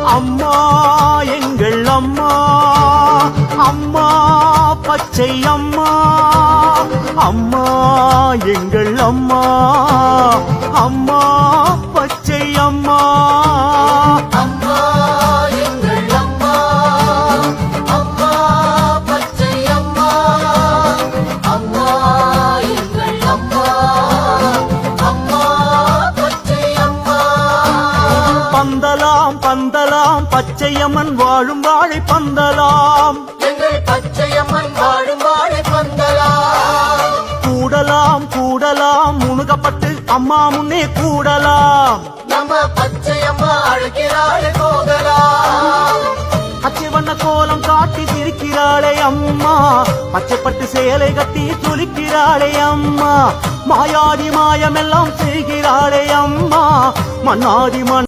அம்மா எங்கள் அம்மா அம்மா பச்சை அம்மா அம்மா எங்கள் அம்மா அம்மா பச்சை அம்மா அம்மா எங்கள் அம்மா அம்மா பச்சை அம்மா அம்மா எங்கள் அம்மா அம்மா பச்சை அம்மா பந்தலாம் பந்தலாம் பச்சையம்மன் வாழும் வாழை பந்தலாம் எங்கள் பச்சையம்மன் வாழும் வாழை பந்தலாம் கூடலாம் கூடலாம் முணுகப்பட்டு அம்மா முன்னே கூடலாம் நம்ம பச்சையம்மா அழைக்கிறாளே போகலாம் பச்சை வண்ண கோலம் காட்டி சிரிக்கிறாளே அம்மா பச்சைப்பட்டு சேலை கட்டி துளிக்கிறாளே அம்மா மாயாதி மாயமெல்லாம் செய்கிறாளே அம்மா மன்னாதி மண்